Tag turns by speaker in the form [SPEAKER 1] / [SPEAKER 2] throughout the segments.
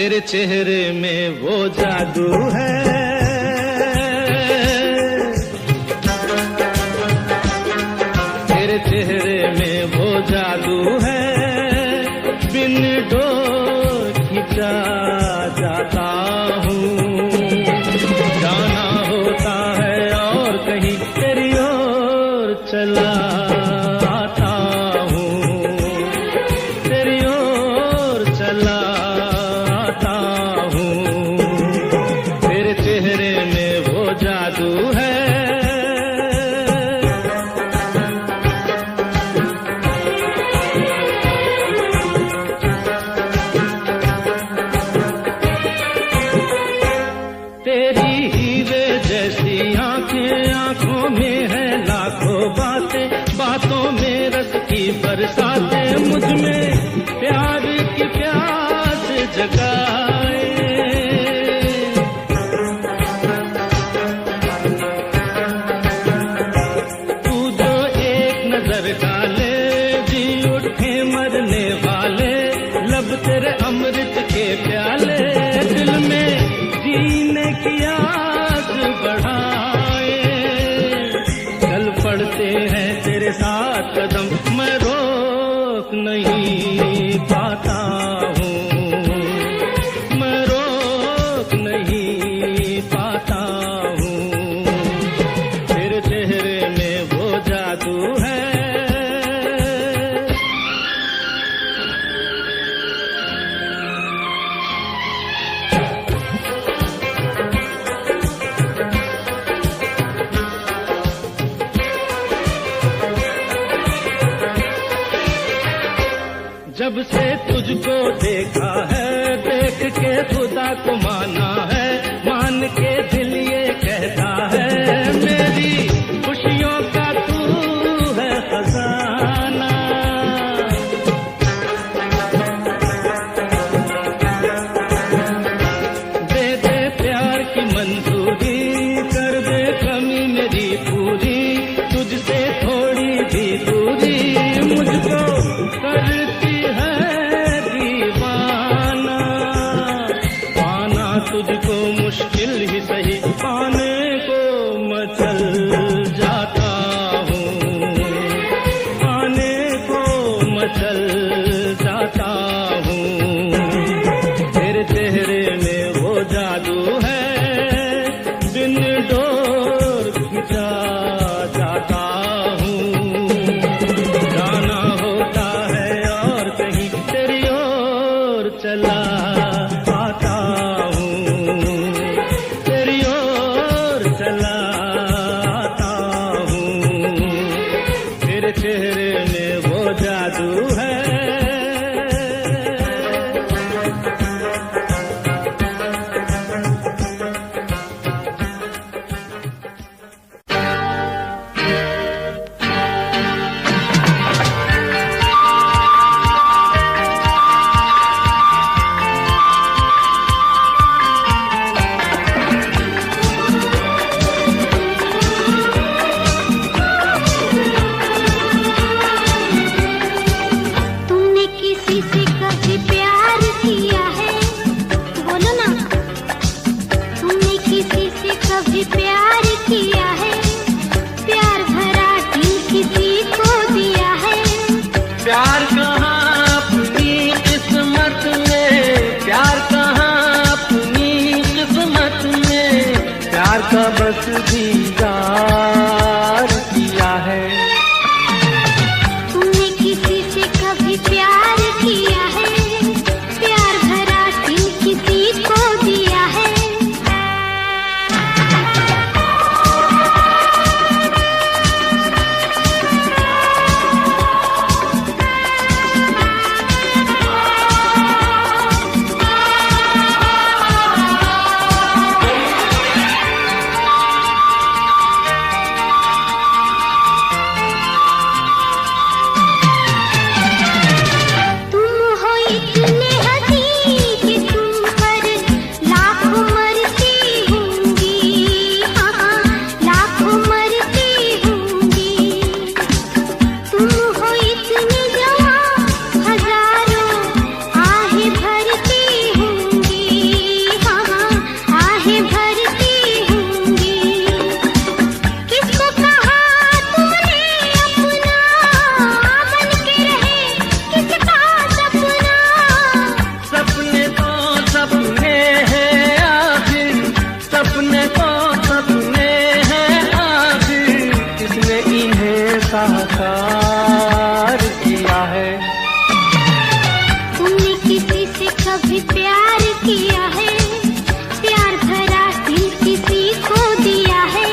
[SPEAKER 1] तेरे चेहरे में वो जादू है, तेरे चेहरे में वो जादू है, बिन डोर खिंचा जाता हूँ, जाना होता है और कहीं तेरी ओर चला आता हूँ, तेरी ओर चला आता हूँ, तेरे चेहरे में वो जादू है। तेरी हीरे जैसी आंखें, आंखों में है लाखों बातें, बातों में रस की बरसातें, मुझ में प्यार की प्यास जगाए। तू जो एक नजर डाले जी उठे मरने वाले, लब तेरे अमृत के प्याले, दिल में जीने की आस बढ़ाए। चल पड़ते हैं तेरे साथ कदम, मैं रोक नहीं पाता हूँ, मैं रोक नहीं पाता हूँ, तेरे चेहरे में वो जादू है। जब से तुझको देखा है, देख के खुदा को माना है, मान के दिल ये कहता है, मेरी खुशियों का तू है खजाना। दे दे प्यार की मंजूरी, कर दे कमी मेरी पूरी, तुझसे थोड़ी भी दूरी मुझको करती है दीवाना। पाना तुझको मुश्किल ही सही, पाने को मचल जाता हूँ, पाने को मचल जाता हूँ, तेरे चेहरे में वो जादू है, बिन डोर खिंचा जाता हूँ, जाना होता है और कहीं तेरी ओर चला आता हूँ, तेरी ओर चला आता हूँ, तेरे चेहरे में वो जादू है।
[SPEAKER 2] का बस दीदार किया है।
[SPEAKER 3] तूने किसी से कभी प्यार किया है, प्यार भरा दिल किसी को दिया है। कभी प्यार किया है, प्यार भरा दिल किसी को दिया है।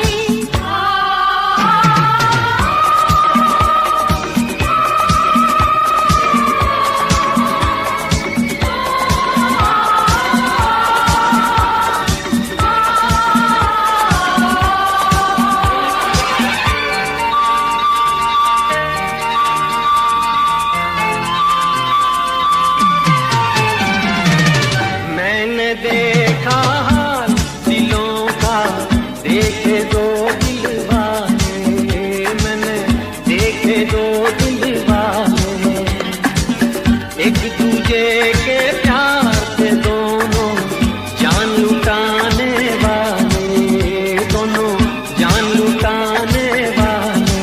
[SPEAKER 2] मैंने देखा हाल दिलों का, देखे दो दिल वाले, मैंने देखे दो दिल वाले, एक दूजे के प्यार से दोनों जान लुटाने वाले, दोनों जान लुटाने वाले।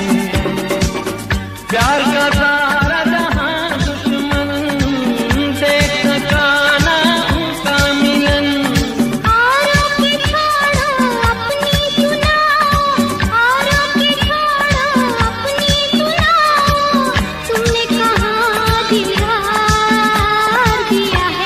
[SPEAKER 2] प्यार का सारा जहां दुश्मन देख सका ना उनका मिलन।
[SPEAKER 3] औरों की छोड़ो अपनी सुनाओ, औरों की छोड़ो अपनी सुनाओ, तुमने कहाँ दिल हार दिया है।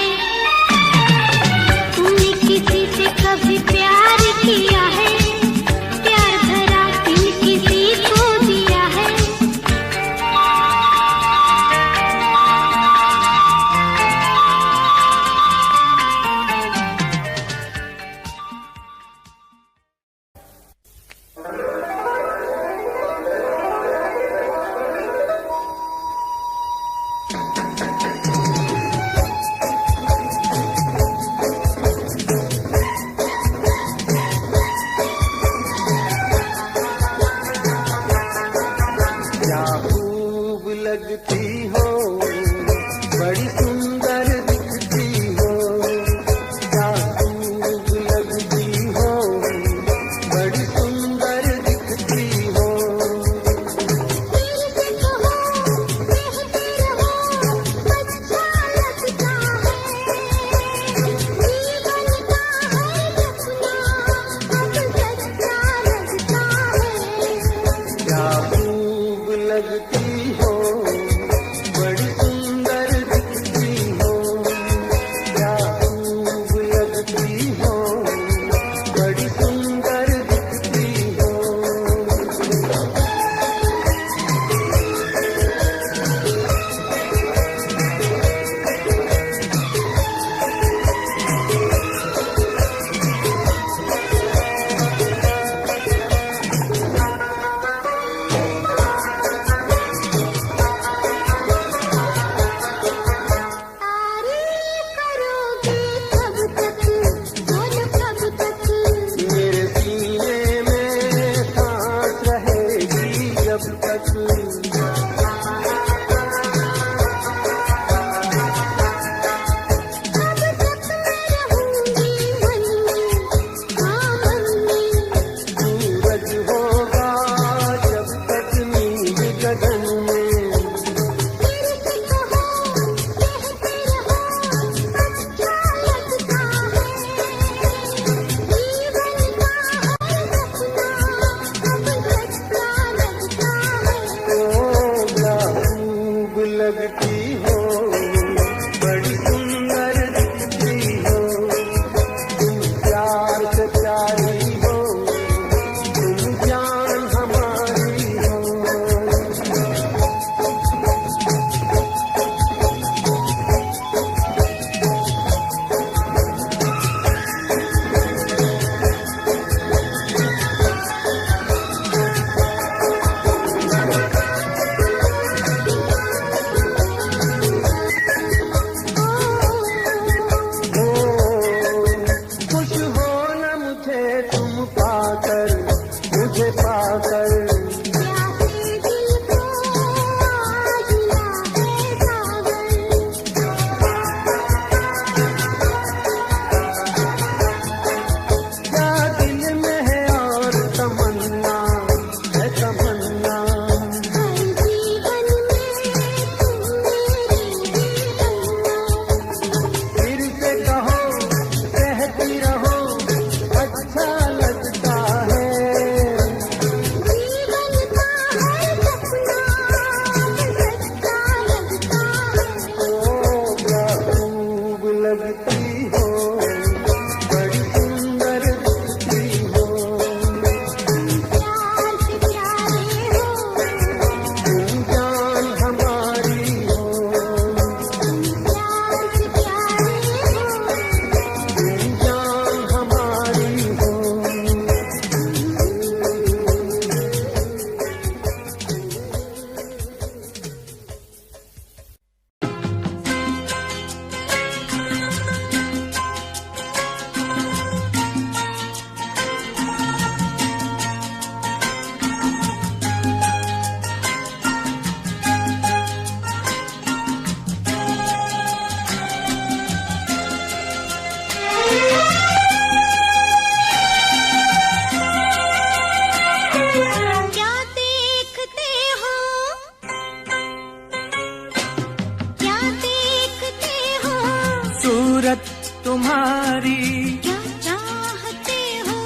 [SPEAKER 2] सूरत तुम्हारी
[SPEAKER 3] क्या चाहते हो,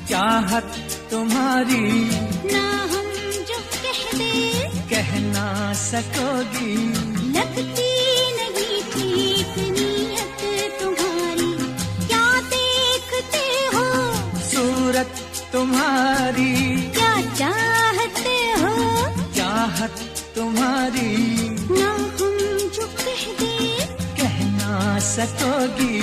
[SPEAKER 2] चाहत तुम्हारी
[SPEAKER 3] ना हम जो कह दे
[SPEAKER 2] कह ना सकोगी।
[SPEAKER 3] लगती नहीं ठीक नीयत तुम्हारी, क्या देखते हो,
[SPEAKER 2] सूरत तुम्हारी
[SPEAKER 3] क्या चाहते हो,
[SPEAKER 2] चाहत तुम्हारी
[SPEAKER 3] ना हम जो कह दे
[SPEAKER 2] कह ना सकोगी।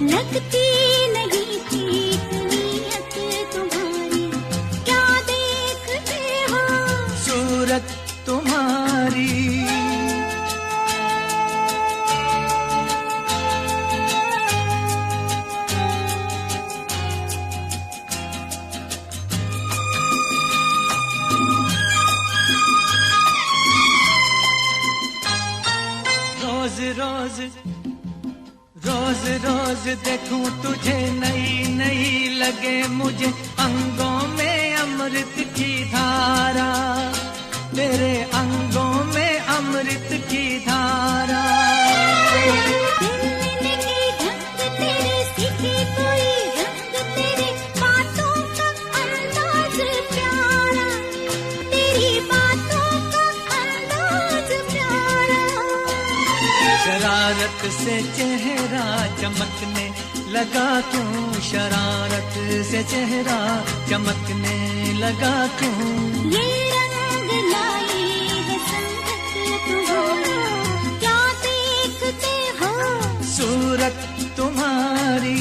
[SPEAKER 3] लगती नहीं ठीक नीयत तुम्हारी, क्या देखते हो,
[SPEAKER 2] सूरत तुम्हारी रोज रोज रोज रोज देखूं तुझे नई नई लगे मुझे अंगों में अमृत की धारा, तेरे अंगों में अमृत की धारा।
[SPEAKER 3] मिलने की ढंग तेरे सीखे कोई रंग, तेरे बातों का अंदाज प्यारा, तेरी बातों का अंदाज प्यारा।
[SPEAKER 2] शरारत से चेहरा चमकने लगा क्यों, शरारत से चेहरा चमकने लगा क्यों।
[SPEAKER 3] ये रंग लाई है संगत तुम्हारी, क्या देखते हो,
[SPEAKER 2] सूरत तुम्हारी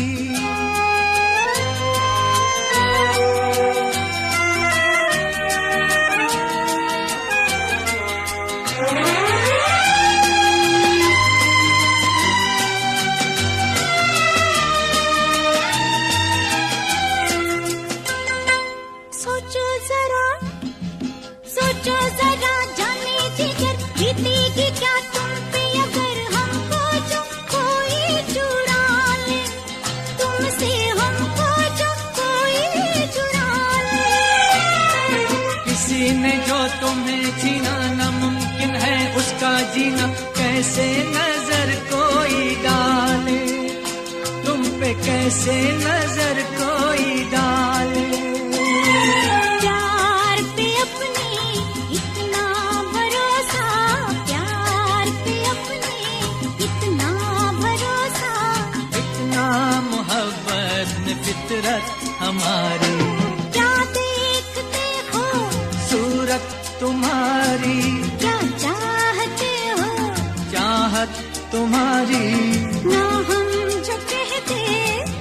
[SPEAKER 3] सोचो जरा, सोचो जरा जाने जिगर, बीतेगी क्या तुम पे अगर हमको जो कोई चुरा ले, तुमसे हमको जो कोई चुरा ले।
[SPEAKER 2] किसी ने जो तुम्हें छीना नामुमकिन है उसका जीना, कैसे नजर कोई डाले, तुम पे कैसे नजर कोई डाले।
[SPEAKER 3] प्यार पे अपने इतना भरोसा, प्यार पे अपने इतना भरोसा,
[SPEAKER 2] इतना मोहब्बत में फितरत हमारी।
[SPEAKER 3] क्या देखते हो,
[SPEAKER 2] सूरत तुम्हारी
[SPEAKER 3] क्या चाहते हो,
[SPEAKER 2] चाहत तुम्हारी
[SPEAKER 3] ना हम जो कहते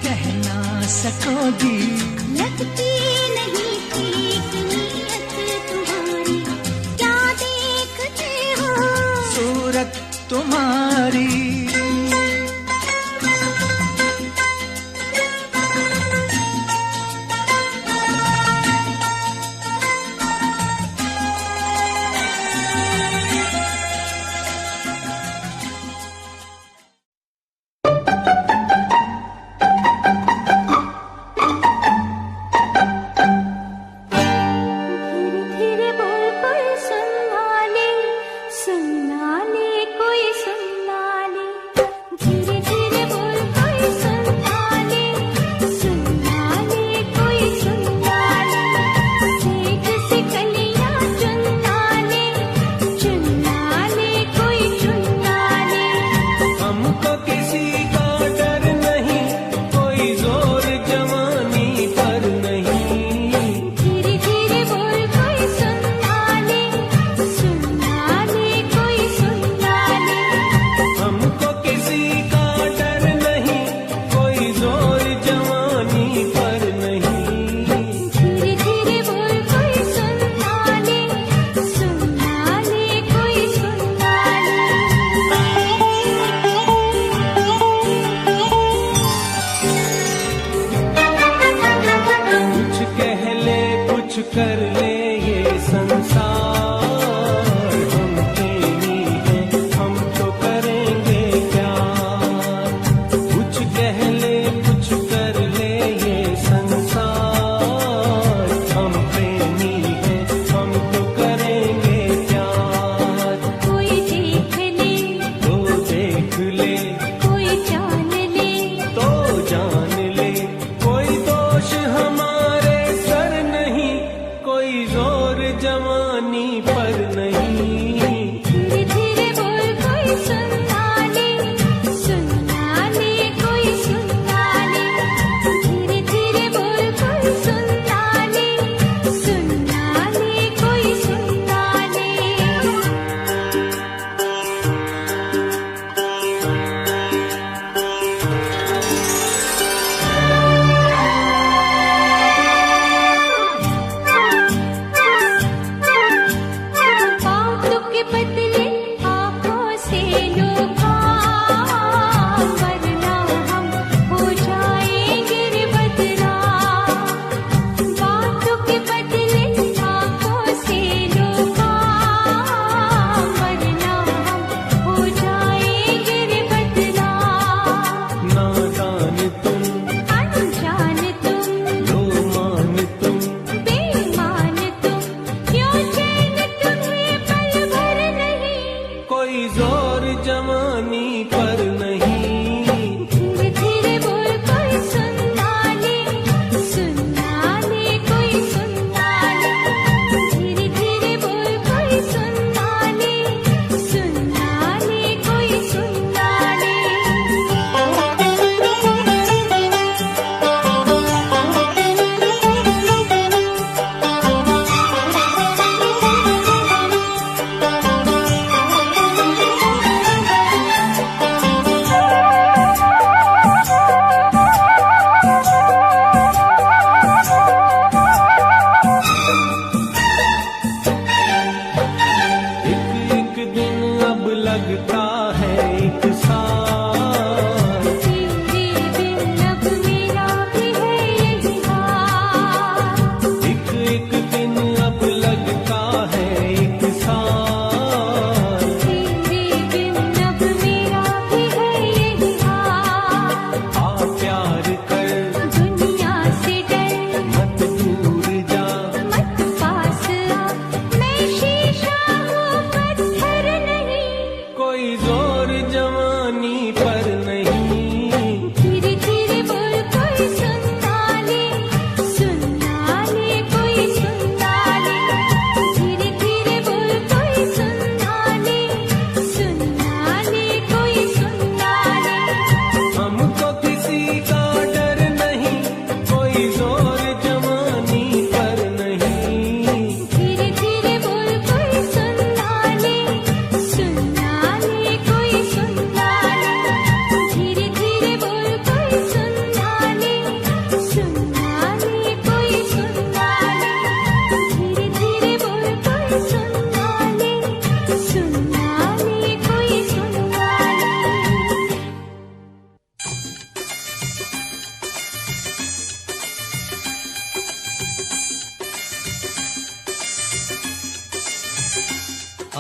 [SPEAKER 2] कह ना सकोगी।
[SPEAKER 3] लगती नहीं ठीक नीयत तुम्हारी, क्या देखते हो,
[SPEAKER 2] सूरत तुम्हारी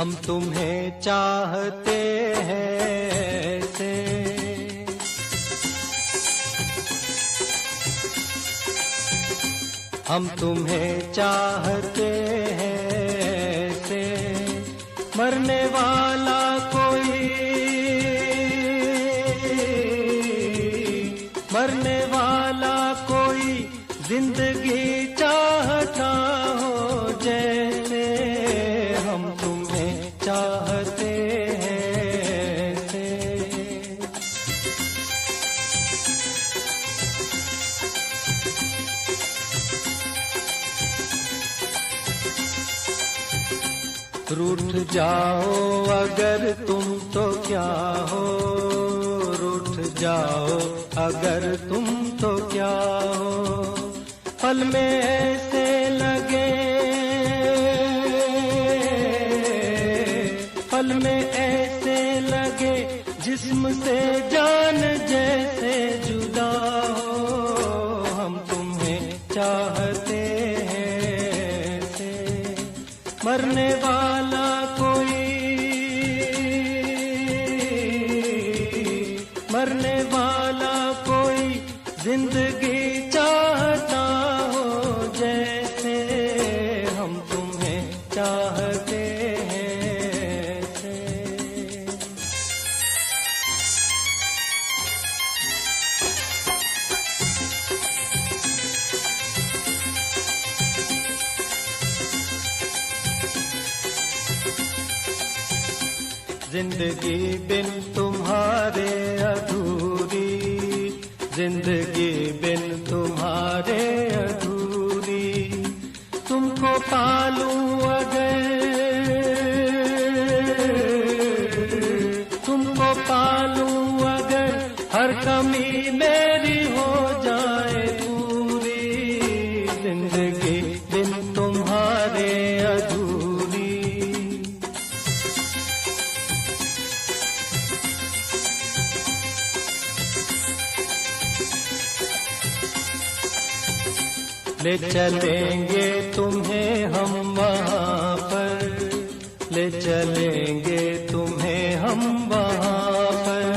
[SPEAKER 2] हम तुम्हें चाहते हैं ऐसे, हम तुम्हें चाहते हैं ऐसे, मरने वाला कोई, मरने वाला कोई जिंदगी चाहता हो जैसे, हम तुम्हें चाहते हैं ऐसे। रूठ जाओ अगर तुम तो क्या हो, रूठ जाओ अगर तुम तो क्या हो, पल में ऐसे लगे, पल में ऐसे लगे जिस्म से जान जैसे जुदा हो, हम तुम्हें चाहते हैं ऐसे, मरने वाला कोई, मरने वाला कोई जिंदगी चाहता हो जैसे, हम तुम्हें चाहते हैं ऐसे। जिंदगी बिन तुम्हारे अधूरी, जिंदगी बिन तुम्हारे अधूरी, तुमको पालूं अगर, तुमको पालूं अगर हर कमी मेरी हो जाए पूरी, जिंदगी बिन तुम्हारे अधूरी। ले चलेंगे तुम्हें हम वहाँ पर, ले चलेंगे तुम्हें हम वहाँ पर,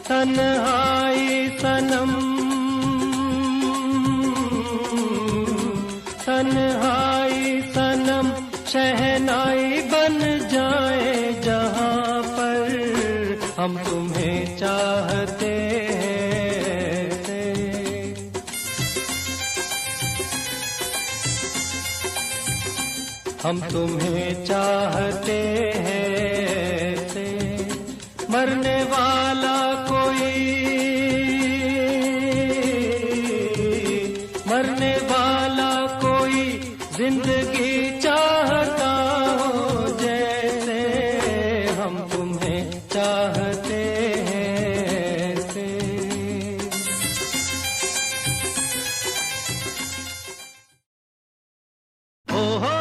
[SPEAKER 2] तन्हाई सनम, तन्हाई सनम शहनाई बन जाए जहाँ पर, हम तुम्हें चाहते हैं ऐसे। हम तुम्हें चाहते हैं ऐसे, मरने वाला कोई, मरने वाला कोई जिंदगी चाहता हो जैसे, हम तुम्हें चाहते हैं ऐसे। ओ हो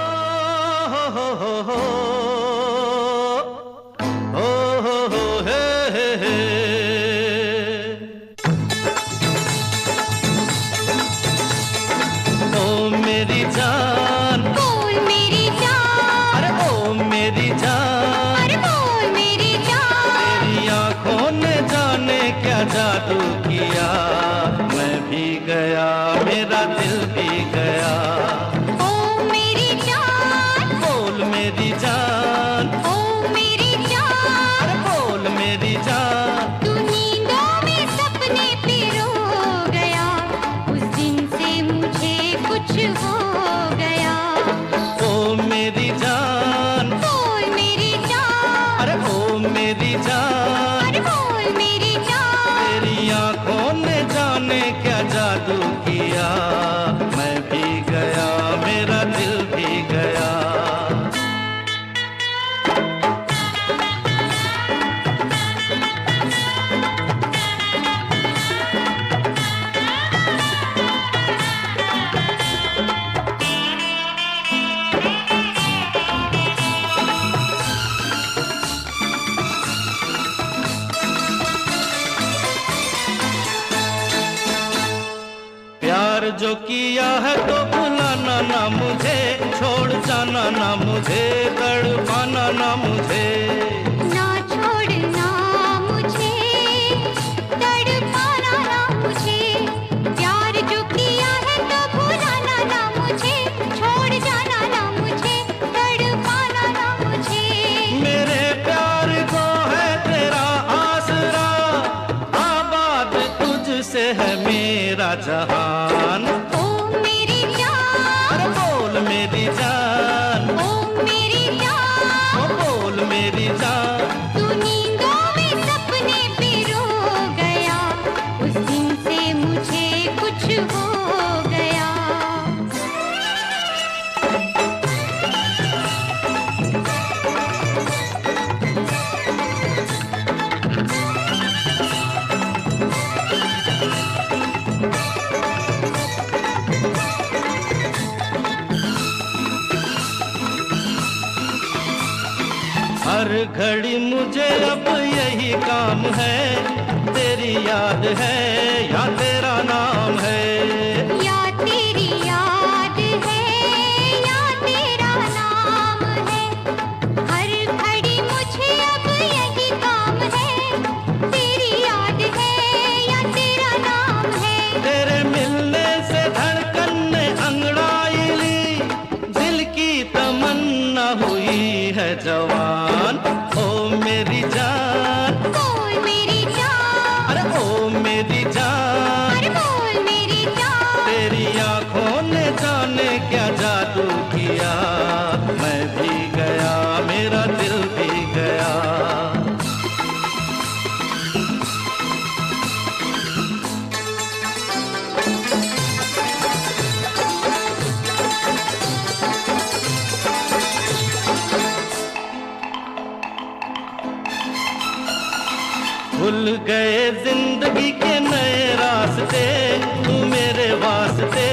[SPEAKER 2] मेरी जान,
[SPEAKER 3] बोल मेरी जान,
[SPEAKER 2] अरे ओ मेरी जान,
[SPEAKER 3] अरे बोल मेरी जान,
[SPEAKER 2] तेरी आंखों ने जाने क्या जादू किया, मैं भी गया मेरा दिल भी गया।
[SPEAKER 3] ओ मेरी जान,
[SPEAKER 2] बोल मेरी जान,
[SPEAKER 3] ओ मेरी जान,
[SPEAKER 2] अरे बोल मेरी जान,
[SPEAKER 3] तू नींदों में सपने पिरो गया, उस दिन से मुझे कुछ हो गया।
[SPEAKER 2] ओ मेरी जान,
[SPEAKER 3] बोल मेरी जान,
[SPEAKER 2] अरे ओ मेरी जान,
[SPEAKER 3] अरे बोल मेरी जान,
[SPEAKER 2] तेरी आंखों ने जाने क्या जादू किया, मैं भी गया मेरा दिल भी गया। प्यार प्यार जो किया है तो भुलाना ना मुझे, छोड़ जाना ना मुझे, तड़पाना ना मुझे।
[SPEAKER 3] ना छोड़ना मुझे, तड़पाना ना मुझे, प्यार जो किया है तो भुलाना ना मुझे, छोड़ जाना ना मुझे, तड़पाना ना मुझे।
[SPEAKER 2] मेरे प्यार को है तेरा आसरा, आबाद तुझसे है मेरा जहान।
[SPEAKER 3] ओ मेरी जान,
[SPEAKER 2] अरे बोल मेरी जान,
[SPEAKER 3] ओ मेरी जान,
[SPEAKER 2] ओ बोल मेरी जान।
[SPEAKER 3] तू नींदों में सपने पिरो गया, उस दिन से मुझे कुछ हो गया।
[SPEAKER 2] हर घड़ी मुझे अब यही काम है, तेरी याद है या तेरा नाम है।
[SPEAKER 3] या तेरी याद है या तेरा नाम है, हर घड़ी मुझे अब यही काम है, तेरी याद है या तेरा नाम है।
[SPEAKER 2] तेरे मिलने से धड़कन ने अंगड़ाई ली, दिल की तमन्ना हुई है जवान। ओ मेरी जान,
[SPEAKER 3] बोल मेरी जान,
[SPEAKER 2] अरे ओ मेरी जान।
[SPEAKER 3] अरे बोल मेरी जान,
[SPEAKER 2] तेरी आंखों ने जाने क्या जादू किया, मैं भी गया मेरा दिल भी गया। भूल गए जिंदगी के नए रास्ते, तू मेरे वास्ते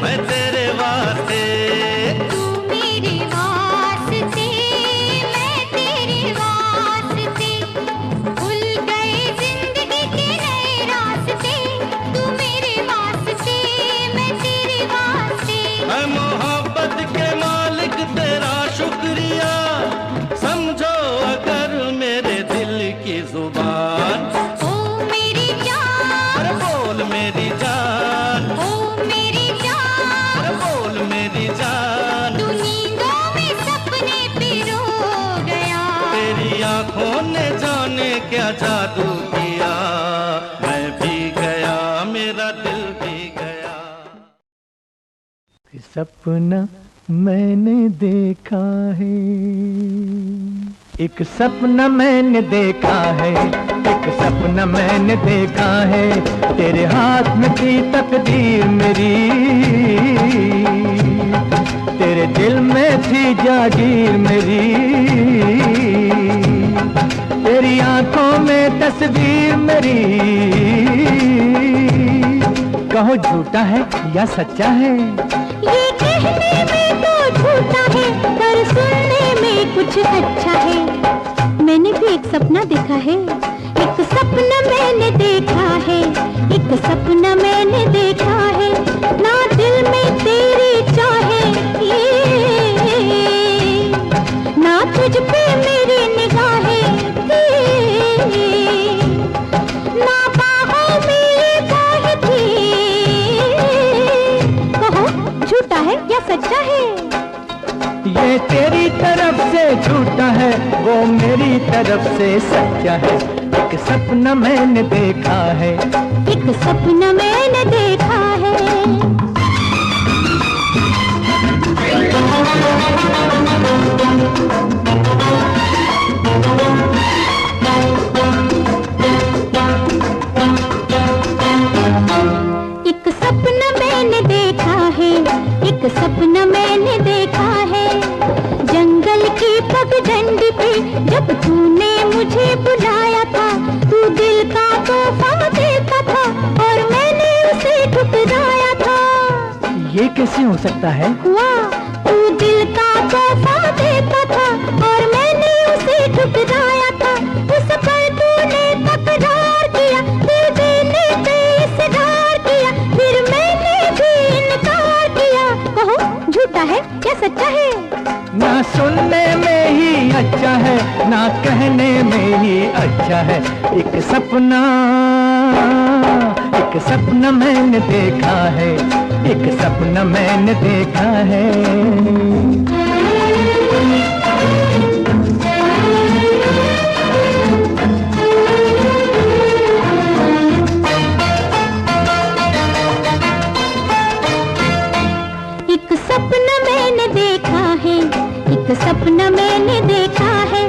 [SPEAKER 2] मैं तेरे वास्ते।
[SPEAKER 3] तू मेरे वास्ते मैं तेरे वास्ते, भूल गए जिंदगी के नए रास्ते, तू मेरे वास्ते मैं तेरे वास्ते।
[SPEAKER 2] मैं मोहब्बत के मालिक तेरा शुक्रिया, समझो अगर मेरे दिल की जुबान।
[SPEAKER 3] ओ मेरी जान,
[SPEAKER 2] अरे बोल मेरी जान,
[SPEAKER 3] ओ मेरी जान,
[SPEAKER 2] अरे बोल मेरी जान।
[SPEAKER 3] तू नींदों में सपने पिरो गया,
[SPEAKER 2] तेरी आंखों ने जाने क्या जादू किया, मैं भी गया मेरा दिल भी गया।
[SPEAKER 1] सपना मैंने देखा है, एक सपना मैंने देखा है, एक सपना मैंने देखा है, तेरे हाथ में थी तकदीर मेरी, तेरे दिल में थी जागीर मेरी, तेरी आंखों में तस्वीर मेरी। कहो झूठा है या सच्चा है?
[SPEAKER 3] ये कहने में तो झूठा है, पर सुनने में कुछ अच्छा है। मैंने भी एक सपना देखा है, एक सपना मैंने देखा है, एक सपना मैंने देखा है, ना दिल में तेरी चाहे ना तुझ पे मेरी निगाहें थी, ना बाहों में ये बाहें थी। कहो झूठा है या सच्चा है?
[SPEAKER 1] ये तेरी तरफ से झूठा है, वो मेरी तरफ से सच्चा है, एक सपना मैंने देखा है,
[SPEAKER 3] एक सपना मैंने देखा है। एक सपना मैंने देखा है, एक सपना मैंने देखा है, जंगल की पगडंडी पे जब तूने मुझे बुलाया था, तू दिल का तोहफा देता था और मैंने उसे ठुकराया था।
[SPEAKER 1] ये कैसे हो सकता है?
[SPEAKER 3] हुआ, तू दिल का तोहफा देता था और मैंने उसे ठुकराया था, उस पर तूने तकरार किया, दिल देने पे इसरार किया, फिर मैंने भी
[SPEAKER 4] इतना कहने में ही अच्छा है। एक सपना मैंने देखा है, एक सपना मैंने देखा है।
[SPEAKER 3] एक सपना मैंने देखा है, एक सपना मैंने देखा है।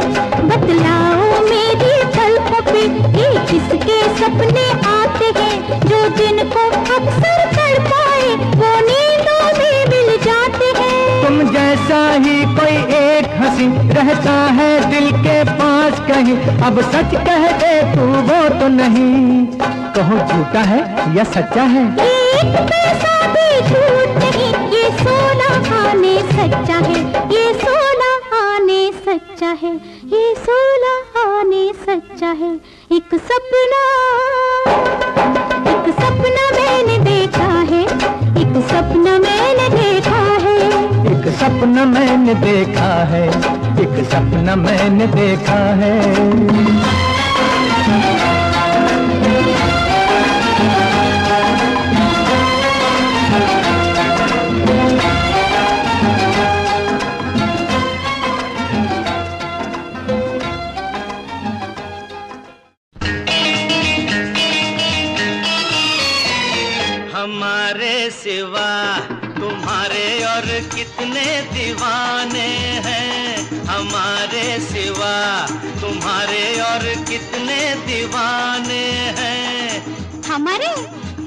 [SPEAKER 3] बतलाओ मेरी पलकों पे कि किसके सपने आते हैं, जो जिनको अक्सर तड़पाए वो नींदों में मिल जाते हैं।
[SPEAKER 4] तुम जैसा ही कोई एक हंसी रहता है दिल के पास कहीं, अब सच कह दे तू वो तो नहीं, कहो झूठा है या सच्चा है।
[SPEAKER 3] एक पैसा भी झूठ नहीं, ये सोना आने सच्चा है, ये सोना आने सच्चा है, ये सोना आने सच्चा है। एक सपना मैंने देखा है, एक सपना मैंने देखा है।
[SPEAKER 4] एक सपना मैंने देखा है, एक सपना मैंने देखा है।
[SPEAKER 2] हमारे सिवा तुम्हारे और कितने दीवाने हैं, हमारे सिवा तुम्हारे और कितने दीवाने हैं।
[SPEAKER 3] हमारे?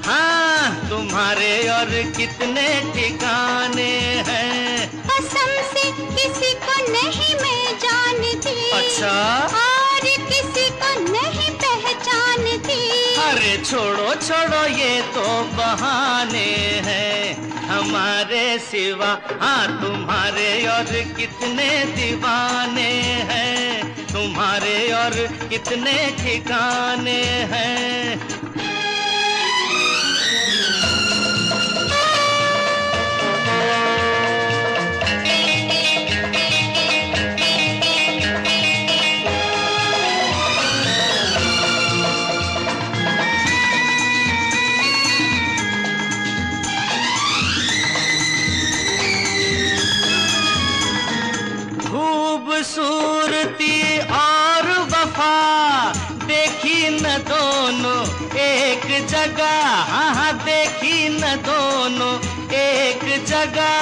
[SPEAKER 2] हाँ, तुम्हारे और कितने ठिकाने हैं।
[SPEAKER 3] कसम से किसी को नहीं मैं जानती।
[SPEAKER 2] अच्छा?
[SPEAKER 3] और किसी को नहीं पहचानती।
[SPEAKER 2] अरे छोड़ो छोड़ो ये तो बहाने हैं, हमारे सिवा हाँ तुम्हारे और कितने दीवाने हैं, तुम्हारे और कितने ठिकाने हैं। खूबसूरती और वफा देखी न दोनों एक जगह, हाँ हाँ देखी न दोनों एक जगह।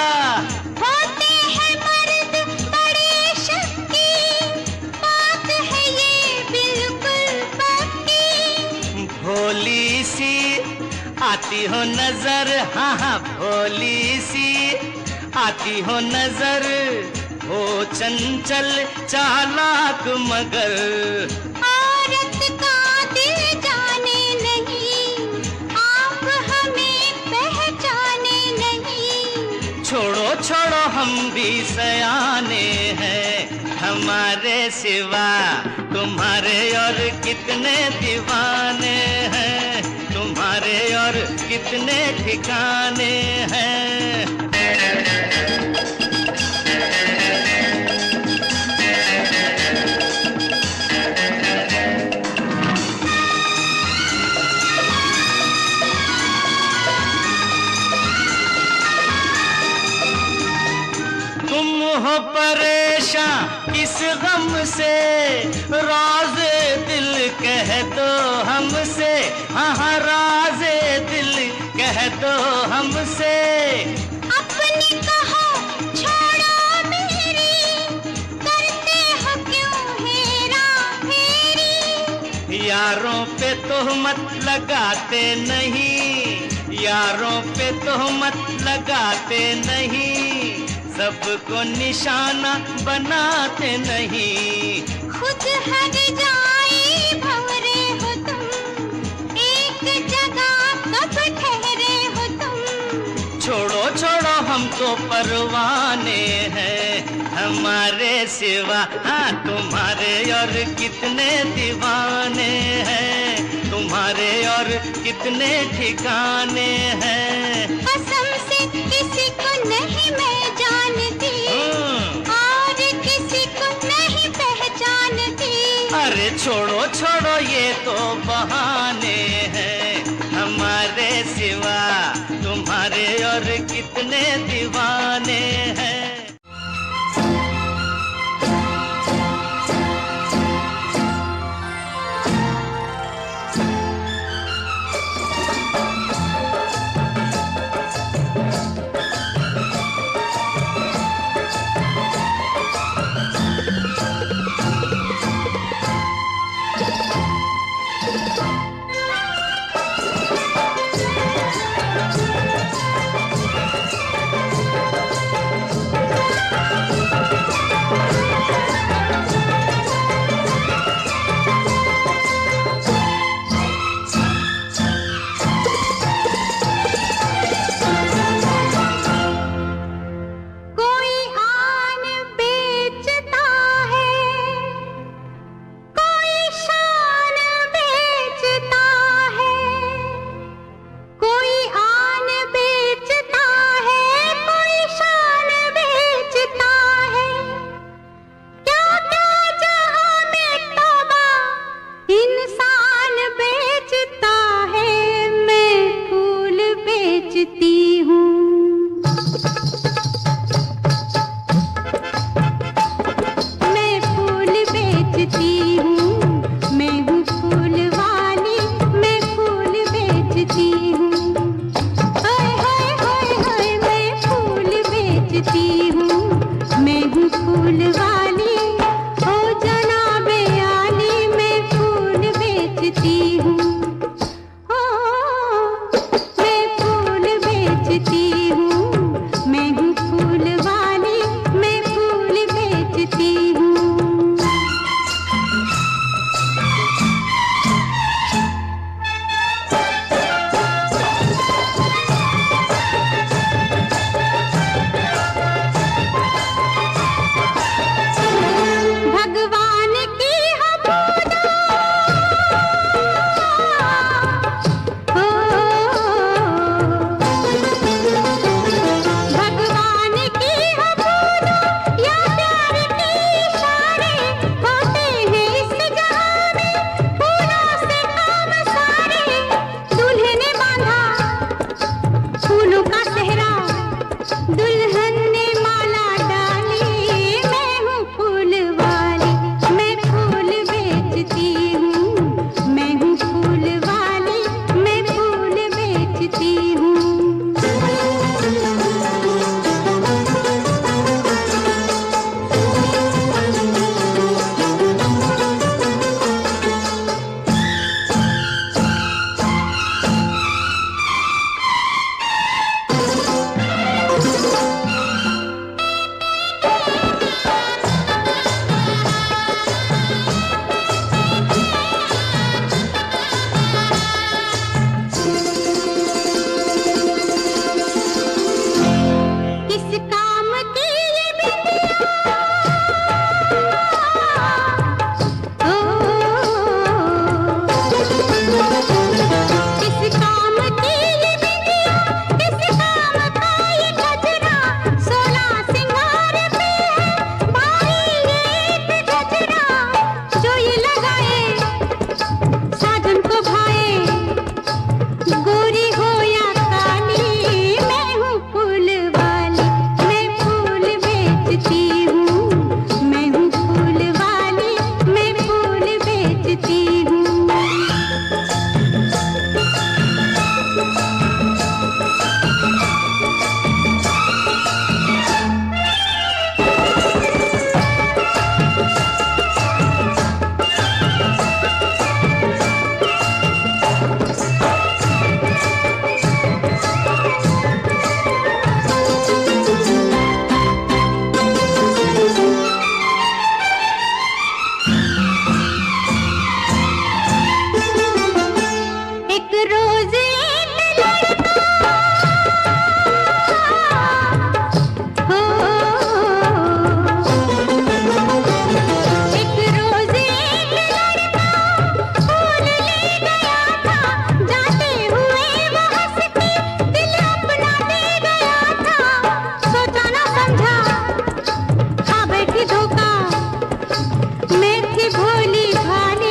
[SPEAKER 3] होते हैं मर्द बड़े शक्की, बात है ये बिल्कुल पक्की।
[SPEAKER 2] भोली सी आती हो नजर, हाँ हाँ भोली सी आती हो नजर, हो चंचल चालाक मगर।
[SPEAKER 3] औरत का दिल जाने नहीं, आप हमें पहचाने नहीं।
[SPEAKER 2] छोड़ो छोड़ो हम भी सयाने हैं, हमारे सिवा तुम्हारे और कितने दीवाने हैं, तुम्हारे और कितने ठिकाने हैं। हो परेशान किस गम से, राज़े दिल कह दो हमसे, हाँ हाँ राज़े दिल कह दो हमसे।
[SPEAKER 3] अपनी कहो छोड़ो मेरी, करते हो क्यों हेरा फेरी।
[SPEAKER 2] यारों पे तोहमत लगाते नहीं, यारों पे तोहमत लगाते नहीं, सबको निशाना बनाते नहीं।
[SPEAKER 3] खुद हर जाए भंवरे हो तुम, एक जगह कब ठहरे हो तुम।
[SPEAKER 2] छोड़ो छोड़ो हम तो परवाने हैं, हमारे सिवा हाँ तुम्हारे और कितने दीवाने हैं, तुम्हारे और कितने ठिकाने हैं।
[SPEAKER 3] कसम से किसी को नहीं मैं जानती, और किसी को नहीं पहचानती।
[SPEAKER 2] अरे छोड़ो छोड़ो ये तो बहाने हैं, हमारे सिवा तुम्हारे और कितने दीवाने हैं।
[SPEAKER 3] मैं थी भोली भाली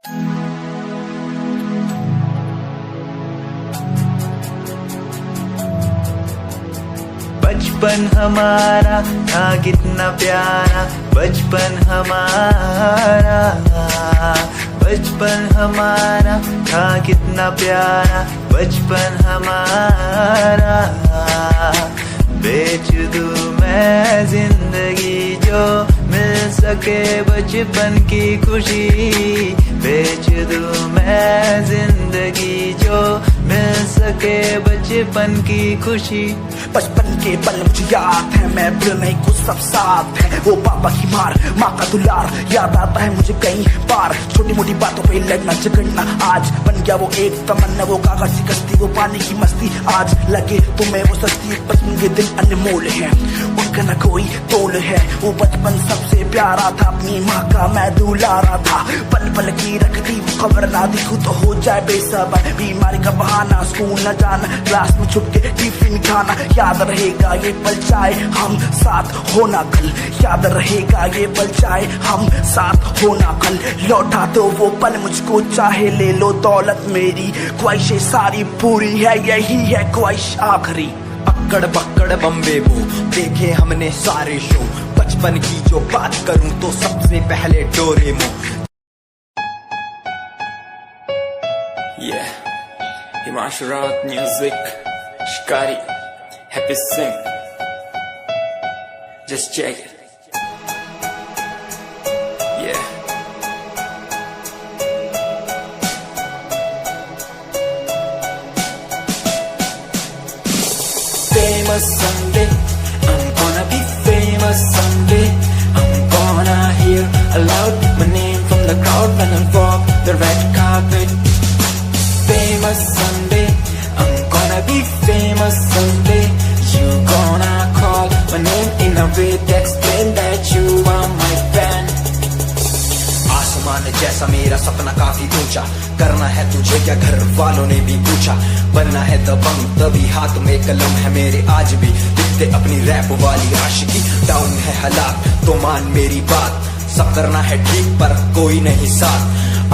[SPEAKER 5] बचपन हमारा था कितना प्यारा, बचपन हमारा, बचपन हमारा था कितना प्यारा, बचपन हमारा। बेच दूं मैं जिंदगी जो मिल सके बचपन की खुशी, बेच दूं मैं जिंदगी जो मिल सके बचपन की खुशी।
[SPEAKER 6] बचपन के पल मुझे याद है, मैं भूल नहीं कुछ सब साथ है। वो पापा की मार, माँ का दुलार याद आता है मुझे कई बार। छोटी मोटी बातों पे लड़ना झगड़ना आज बन गया वो एक तमन्ना, वो कागज की कश्ती, वो पानी की मस्ती। आज लगे तुम्हें वो सस्ती, बचपन के दिन अनमोल है, उनका न कोई तोल है। वो बचपन सबसे प्यारा था, अपनी माँ का मैं दुलारा था। पल पल की रखती वो खबर ना दिखूं तो हो जाए बेसब्र, बीमारी का बहाना, स्कूल न जाना, क्लास में छुप के टिफिन खाना। याद रहेगा ये पल चाहे हम साथ होना कल, याद रहेगा ये पल चाहे हम साथ होना कल। लौटा दो वो पल मुझको, चाहे ले लो दौलत मेरी, ख्वाहिशें सारी पूरी है, यही है ख्वाहिश आखिरी।
[SPEAKER 7] अक्कड़ बक्कड़ बम्बे वो देखे हमने सारे शो, बचपन की जो बात करूं तो सबसे पहले Doraemon.
[SPEAKER 8] Himanshu Rawat music, Shikari, Happy Singh. Just check it. Yeah. Famous someday, I'm gonna be famous someday. I'm gonna hear aloud my name from the crowd when I walk the red carpet. Famous someday, I'm gonna be famous someday. You gonna call my name in a way that explain that you are my fan.
[SPEAKER 7] आसमान जैसा मेरा सपना काफी ऊंचा, करना है तुझे क्या घर वालों ने भी पूछा। बनना है दबंग तभी हाथ में कलम है मेरे, आज भी लिखते अपनी रैप वाली आशिकी। डाउन है हालात तो मान मेरी बात, सब करना है ठीक पर कोई नहीं साथ।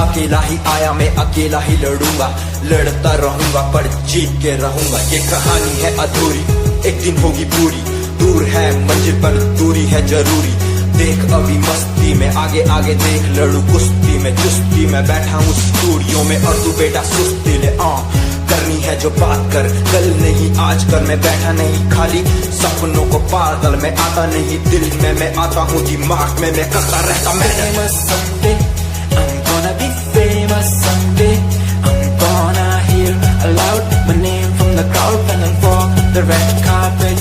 [SPEAKER 7] अकेला ही आया मैं अकेला ही लड़ूंगा, लड़ता रहूंगा पर जीत के रहूंगा। ये कहानी है अधूरी, एक दिन होगी पूरी। दूर है मंजिल पर दूरी है जरूरी। देख अभी मस्ती में आगे आगे देख, लड़ू कुश्ती में चुस्ती में बैठा हूँ स्टूडियो में और तू बेटा सुस्ती ले। करनी है जो बात कर, कल नहीं आज कर। मैं बैठा नहीं खाली सपनों को पागल, मैं आता नहीं दिल में, मैं आता हूँ दिमाग में, मैं करता रहता मैं।
[SPEAKER 8] I'm gonna be famous someday. I'm gonna hear aloud my name from the crowd when I walk the red carpet.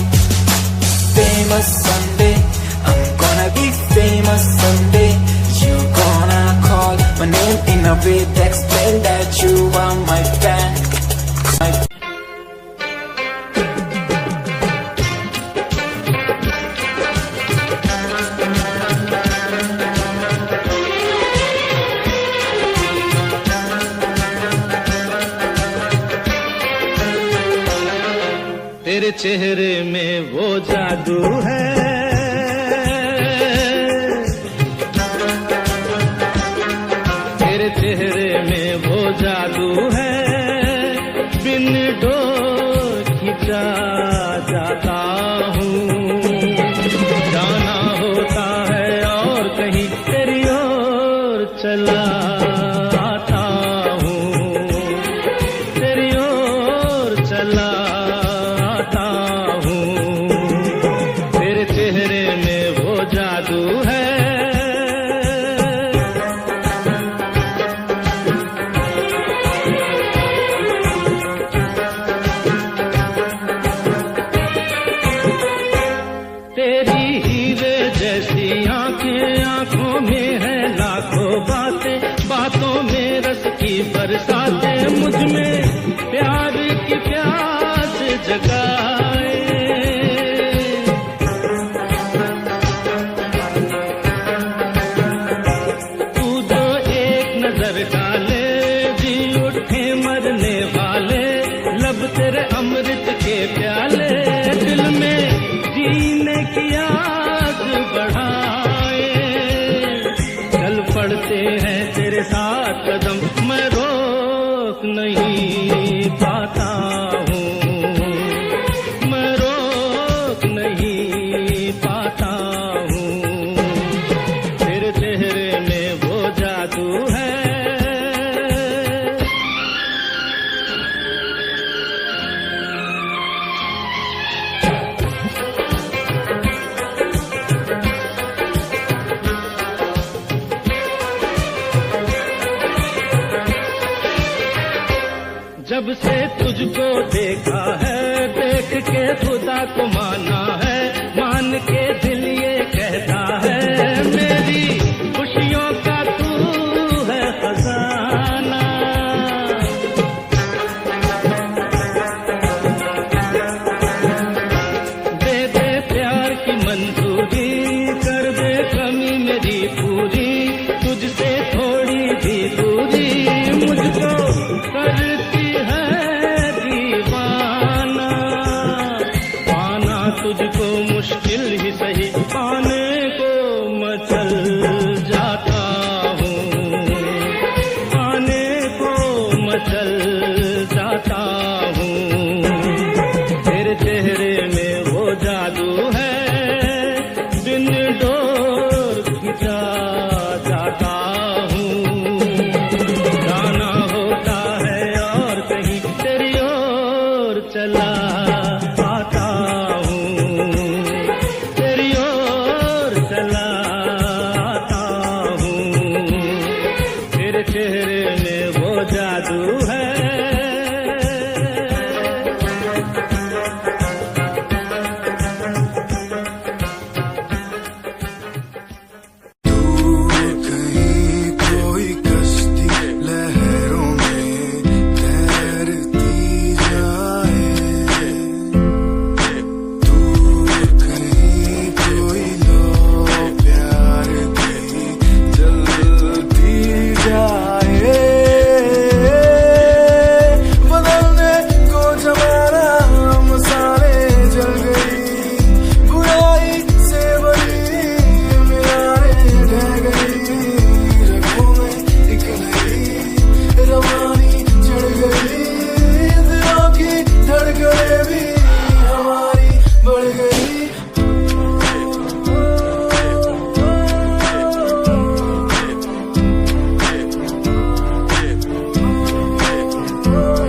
[SPEAKER 8] Famous someday, I'm gonna be famous someday. You gonna call my name in a way that explain that you are my fan.
[SPEAKER 1] तेरे चेहरे में वो जादू है, तेरे चेहरे में वो जादू है, बिन डोर खिंचा जाता हूँ। जाना होता है और कहीं तेरी ओर चला आता हूँ, तेरी ओर चला बरसाते मुझ में प्यार की प्यास जगाए। तू जो एक नजर डाले जी उठे मरने वाले, लब तेरे अमृत के प्याले, दिल में जीने की आग बढ़ाए। चल पड़ते हैं हैं तेरे साथ कदम, मैं रोक नहीं पाता हूँ, मैं रोक नहीं पाता हूँ, तेरे चेहरे में वो जादू है। जब से तुझको देखा है, देख के खुदा को माना है, मान के दिल ये कहता है, मेरी खुशियों का तू है खजाना। दे दे प्यार की मंजूरी, कर दे कमी मेरी पूरी, तुझसे थोड़ी भी दूरी मुझको करती है दीवाना। पाना तुझको मुश्किल ही सही, पाने को मचल जाता हूँ, पाने को मचल जाता हूँ, तेरे चेहरे में वो जादू है, बिन डोर खिंचा जाता हूँ, जाना होता है और कहीं तेरी ओर चला आता हूँ, तेरी ओर चला आता हूँ, तेरे चेहरे में वो जादू है।
[SPEAKER 9] कहीं कोई कश्ती लहरों में तैरती जाए, दूर कहीं कोई लो प्यार की जलती जाए, बदलने को जमाना मसाले जल गई, बुराई से बड़ी मीनारें ढह गई, रगों में एक नई रवानी चढ़ गई, दिलों की धड़कनें भी हमारी बढ़ गई।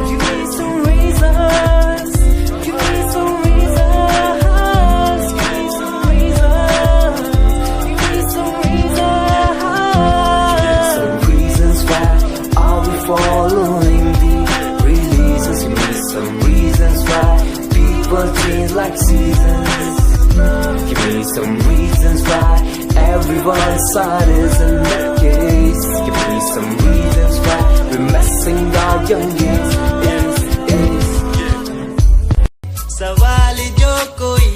[SPEAKER 8] Give me some reasons, give me some reasons, give me some reasons, give me some reasons. Some reasons why are we following the releases? Give me some reasons why people change like seasons. Give me some reasons why everyone's side is in the case. Give me some reasons why we're messing our young years.
[SPEAKER 5] सवाल जो कोई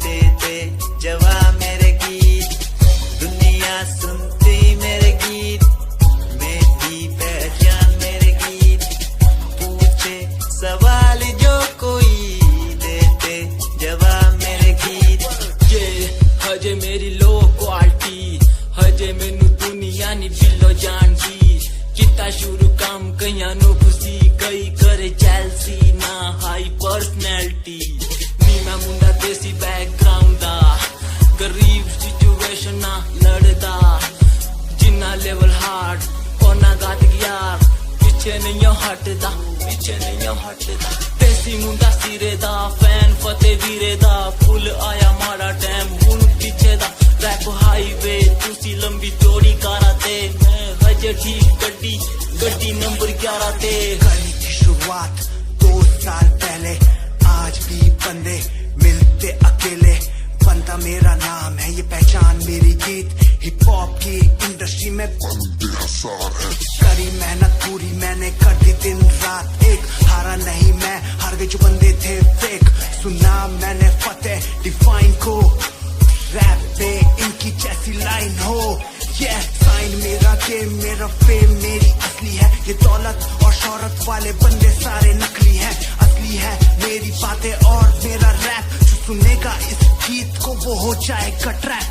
[SPEAKER 5] देते जवाब मेरे गीत, दुनिया सुनती मेरे गीत, मेरी पहचान मेरे गीत, पूछे सवाल जो कोई देते जवाब मेरे गीत।
[SPEAKER 8] ये हजे मेरी लो क्वालिटी, हजे मैनू दुनिया नी बिलो जानदी, किता शुरू काम कईयां नु खुशी, कई करे जैलसी ना हाई पर्सनैलिटी, नी मैं मुंडा देसी बैकग्राउंड दा, गरीब सिचुएशन ना लड़दा, जिन्ना लेवल हार्ड ओना गात यार, पीछे नहीं हटदा, पीछे नहीं हटदा, देसी मुंडा सिरे दा, फैन फतेह वीरे दा, फुल आया माड़ा टाइम हुन पीछे दा, रैप हाईवे तुसी लंबी चौड़ी कारा ते, मैं हजे ठीक गड्डी गड्डी नंबर 11 ते।
[SPEAKER 6] गली की शुरुआत 2 साल पहले, आज भी बंदे मिलते अकेले, बनता मेरा नाम है ये पहचान मेरी गीत, हिप हॉप की इंडस्ट्री में बंदे हसार है, करी मेहनत पूरी मैंने कर दी दिन रात एक, हारा नहीं मैं, हार गए जो बंदे थे फेक, सुना मैंने फतेह डिफाइन को, रैप पे इनकी जैसी लाइन हो, ये साइन मेरा गेम मेरा फेम मेरी असली है, ये दौलत और शोहरत वाले बंदे सारे नकली हैं, असली है मेरी बातें और मेरा रैप, जो सुनेगा इस गीत को वो हो जाएगा ट्रैप।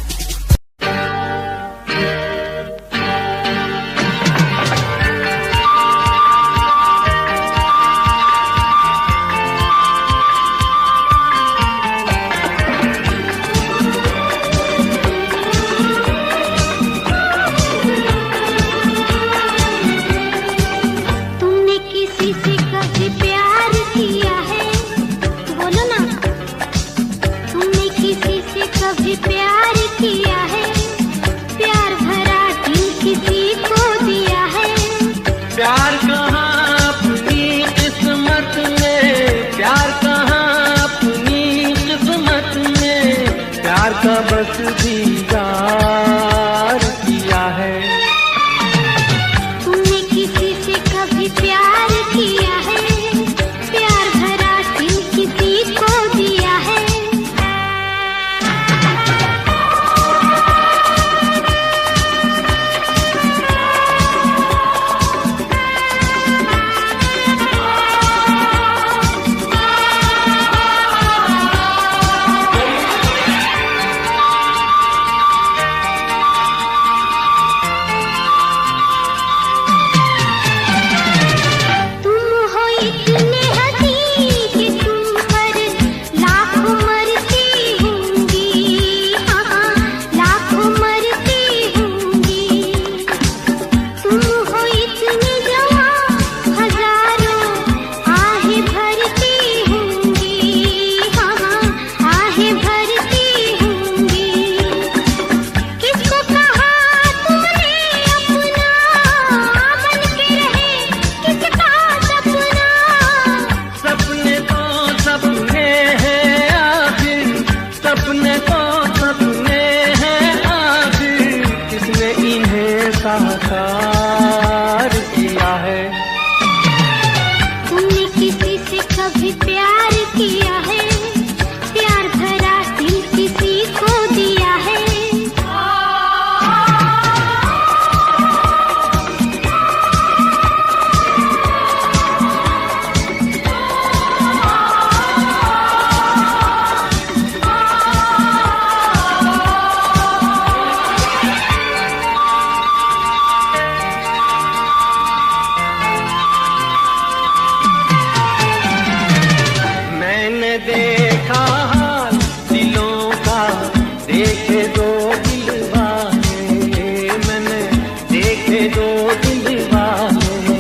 [SPEAKER 1] दो दिल वाले,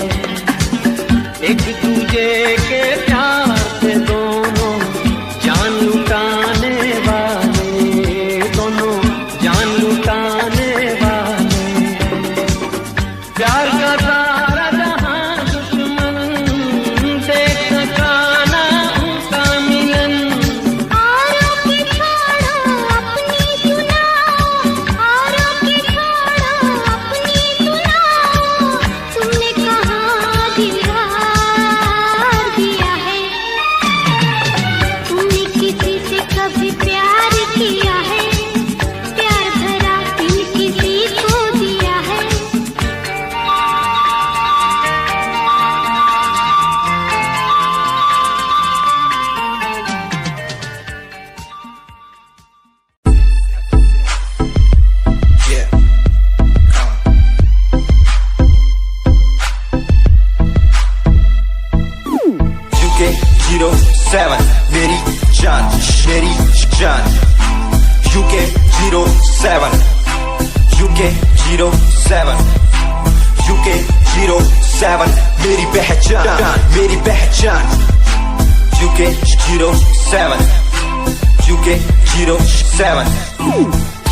[SPEAKER 1] एक दूजे के प्यार से दोनों जान लुटाने वाले, दोनों जान लुटाने वाले। प्यार का सारा जहां दुश्मन देख सका ना उनका मिलन।
[SPEAKER 3] औरों की छोड़ो अपनी सुनाओ, औरों की छोड़ो अपनी सुनाओ, तुमने कहाँ दीवार दिया है, तुमने किसी से कभी प्यार किया है, प्यार भरा दिल किसी को दिया है।
[SPEAKER 7] Yeah. UK 07 मेरी जान, मेरी जान। UK 07 UK 07 UK 07 मेरी पहचान, मेरी पहचान। UK 07 UK 07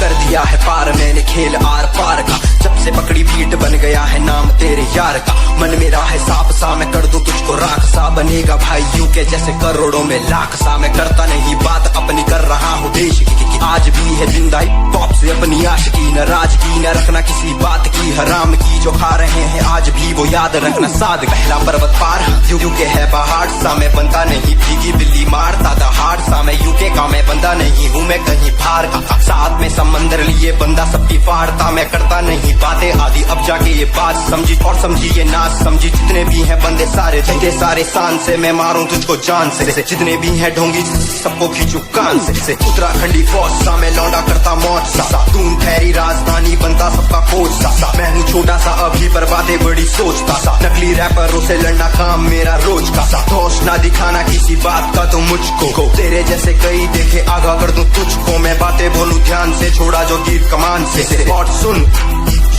[SPEAKER 7] कर दिया है पार मैंने खेल आर पार का, जब से पकड़ी बीट बन गया है नाम तेरे यार का। मन मेरा है सांप सा, मैं कर दूं तुझको राख सा, बनेगा भाई यूके जैसे करोड़ों में लाख सा। मैं करता नहीं बात अपनी, कर रहा हूँ देश की, आज भी है जिंदा पॉप से अपनी आशिकी। नाराजगी न रखना किसी बात की, हराम की जो खा रहे हैं आज भी वो याद रखना। साद पहला पर्वत पार यूके है पहाड़ सा, मैं बनता नहीं भीगी बिल्ली मारता दहाड़ सा। मैं यूके का मैं बंदा नहीं हूँ, मैं कहीं बाहर का। साथ में समंदर लिए बंदा सबकी फाड़ता, मैं करता नहीं बातें आदि। अब जाके ये बात समझी और समझी ये नाच समझी। जितने भी हैं बंदे सारे झंडे सारे शान से, मैं मारूं तुझको जान से। जितने भी हैं ढोंगी सबको खींचू कान से। उत्तराखंडी फौज सा मैं लौंडा करता मौज सा, दून ठहरी राजधानी बनता सबका खोज सा। मैं हूँ छोटा सा अभी पर बातें बड़ी सोचता सा, नकली रैपरों से लड़ना काम मेरा रोज का सा। दोष ना दिखाना किसी बात का तो मुझको, तेरे जैसे कई देखे आगा कर दूं तुझको। मैं बातें बोलूं ध्यान से, छोड़ा जो तीर कमान से। और सुन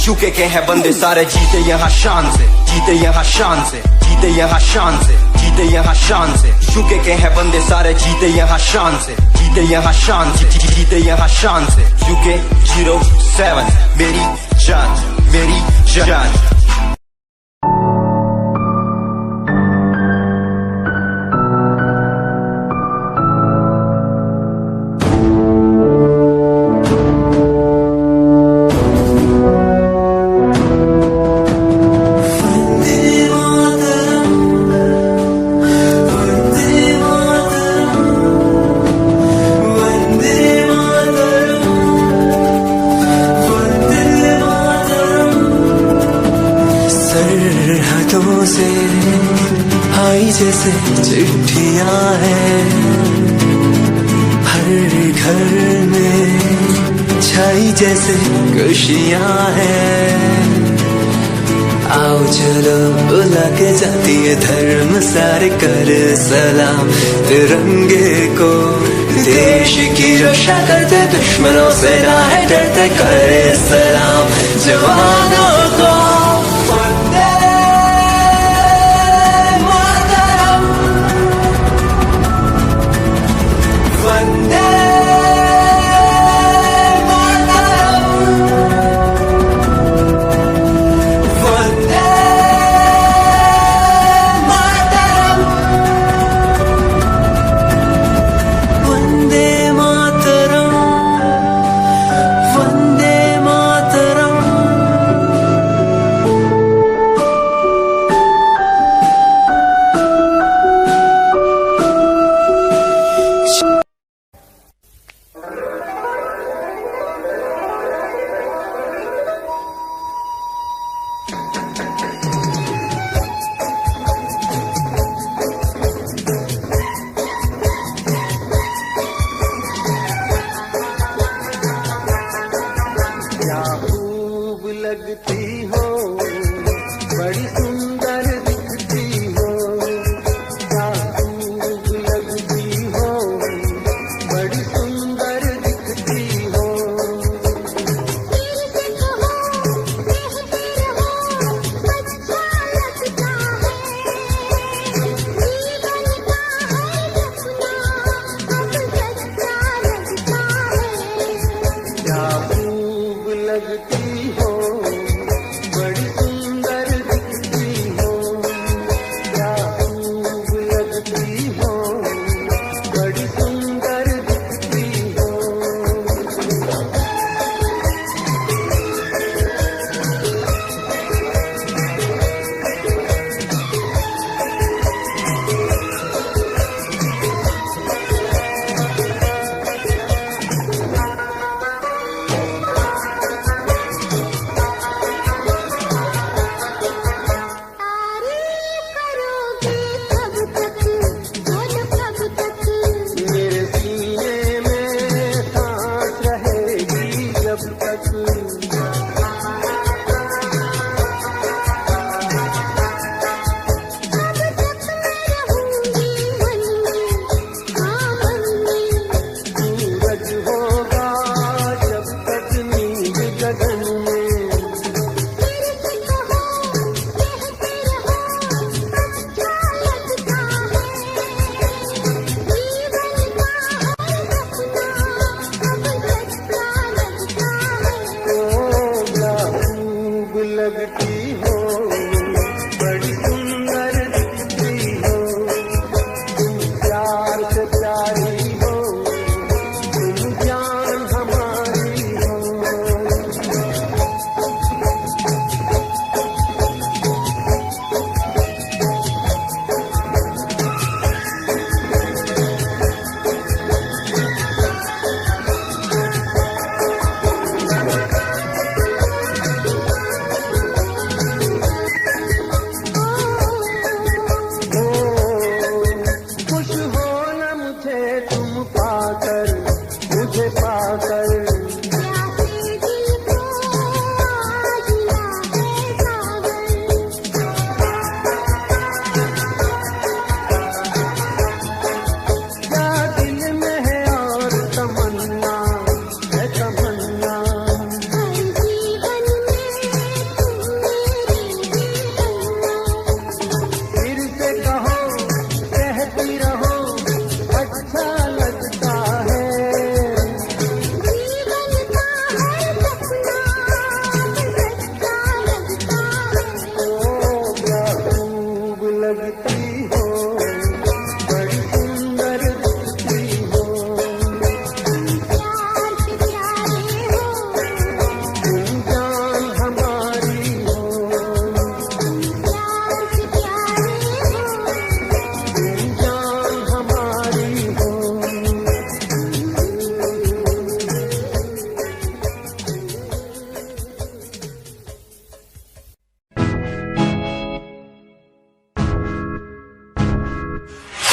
[SPEAKER 7] यूके के हैं बंदे सारे, जीते यहाँ शान से, जीते यहाँ शान से, जीते यहाँ शान से, जीते यहाँ शान से। यूके के हैं बंदे सारे, जीते यहाँ शान से, जीते यहाँ शान से, जीते यहाँ शान से। यूके 07 मेरी जान, मेरी जान।
[SPEAKER 8] सरहदों से आई जैसे चिट्ठियां हैं, हर घर में छाई जैसे खुशियां हैं। आओ चलो बुला के जाती है धर्म सारे, कर सलाम तिरंगे को। देश की रक्षा करते दुश्मनों से ना है डरते, करे सलाम जवानों को।
[SPEAKER 9] दिखती हो, बड़ी सुंदर दिखती हो, तुम प्यार से प्यारी हो, तुम जान हमारी हो। खुश हो न मुझे तुम पाकर, मुझे पाकर, क्या दिल में है और तमन्ना है तमन्ना, फिर से कहो कहती रहो अच्छा लगता है। ओ क्या खूब लगती हो, बड़ी सुंदर दिखती हो, तुम जान हमारी हो, तुम जान हमारी हो।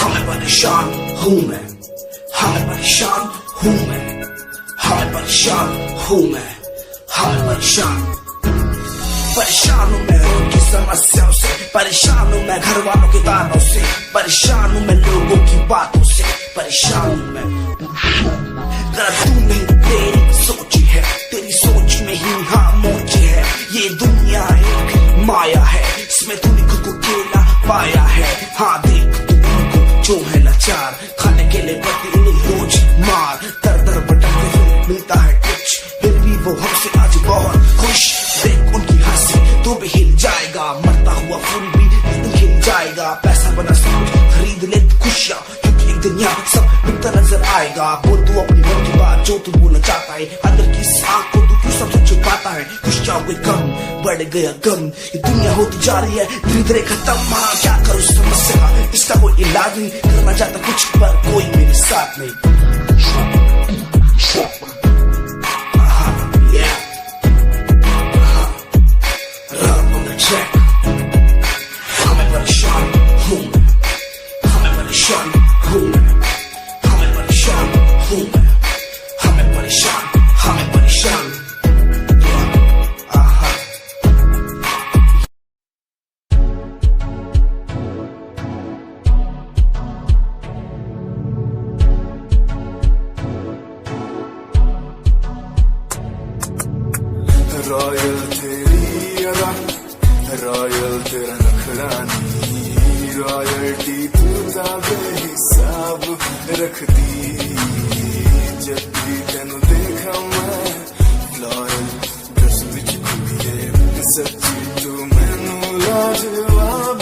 [SPEAKER 6] हमें परेशान हूँ मैं, हमें परेशान हूँ मैं, हमें परेशान हूँ मैं, हमें परेशान परेशान हूँ मैं उनकी समस्याओं से, परेशान हूँ मैं घर वालों के तानों से, परेशान हूँ मैं लोगों की बातों से, परेशान हूँ मैं। जरा तू नहीं तेरी सोची है, तेरी सोच में ही हाँ मोची है, ये दुनिया एक माया है, इसमें तूने खुद को अकेला पाया है। हाँ देख तू उनको जो है लाचार, खाने के लिए पड़ती उन्हें रोज मार, दर दर भटकते हुए मिलता है कुछ, फिर भी वो हमसे आज बहुत खुश। देख उनकी हंसी तू भी हिल जाएगा, मरता हुआ फूल भी एक दिन खिल जाएगा, पैसा बना सब कुछ खरीद ले खुशियाँ, क्योंकि एक दिन यहाँ सब मिलता नजर आएगा। बोल तू अपनी मन की बात जो तू बोलना चाहता है, अंदर की इस आग को तू क्यों सबसे छुपाता है। खुशियाँ हुए कम बढ़ गया गम, ये दुनिया होती जा रही है धीरे धीरे खत्म। हाँ क्या करूँ समस्या का, इसका कोई इलाज नहीं, करना चाहता कुछ पर कोई मेरे साथ नहीं। हमें परेशान हूँ मैं, हमें परेशान हूँ मैं, हमें परेशान हूँ मैं, हमें परेशान, हमें परेशान।
[SPEAKER 9] रॉयल तेरी अदा, रॉयल तेरा नखरानी, रॉयल्टी तू बेहिसाब रखती। जब भी तेन देखा मैं फ्लोरल ड्रेस विच कुड़िए, सच्ची तू मैनू लाजवाब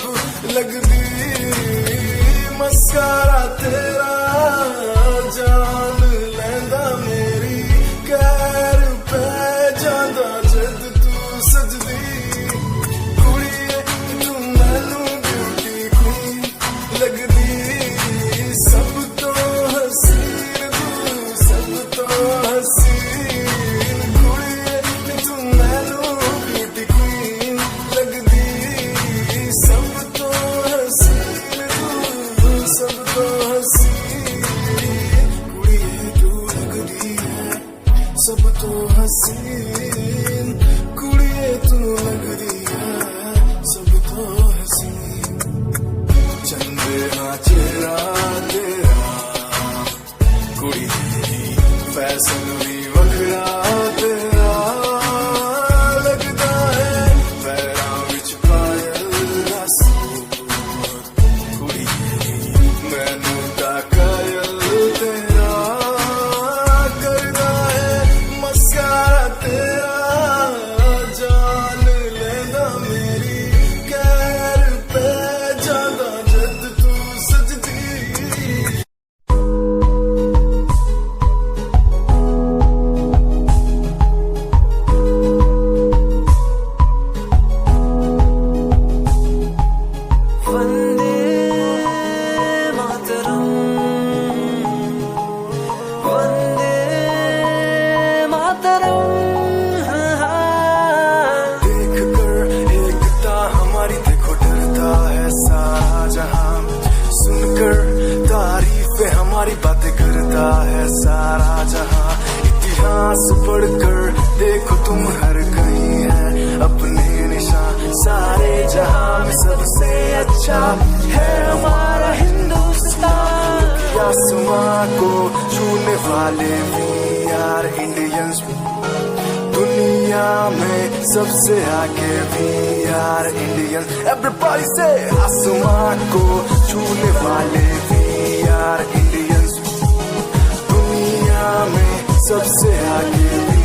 [SPEAKER 9] लगदी। मस्कारा तेरा जान लैंदा मेरी, कैर पै जांदा जद तू सजदी। कुड़िए तू मैनू ब्यूटी क्वीन लगदी, सब तो हसीन तू, सब तो हसीन। कुड़िए तू मैनू ब्यूटी क्वीन लगदी,
[SPEAKER 10] तुम्हारी बातें करता है सारा जहां, इतिहास पढ़कर देखो तुम हर कहीं है अपने निशान, सारे जहां में सबसे अच्छा है हमारा हिंदुस्तान। आसमां को छूने वाले भी यार इंडियंस, दुनिया में सबसे आगे भी यार इंडियन। एवरीबॉडी से आसमां को छूने वाले भी यार इंडियंस, दुनिया में सबसे आगे भी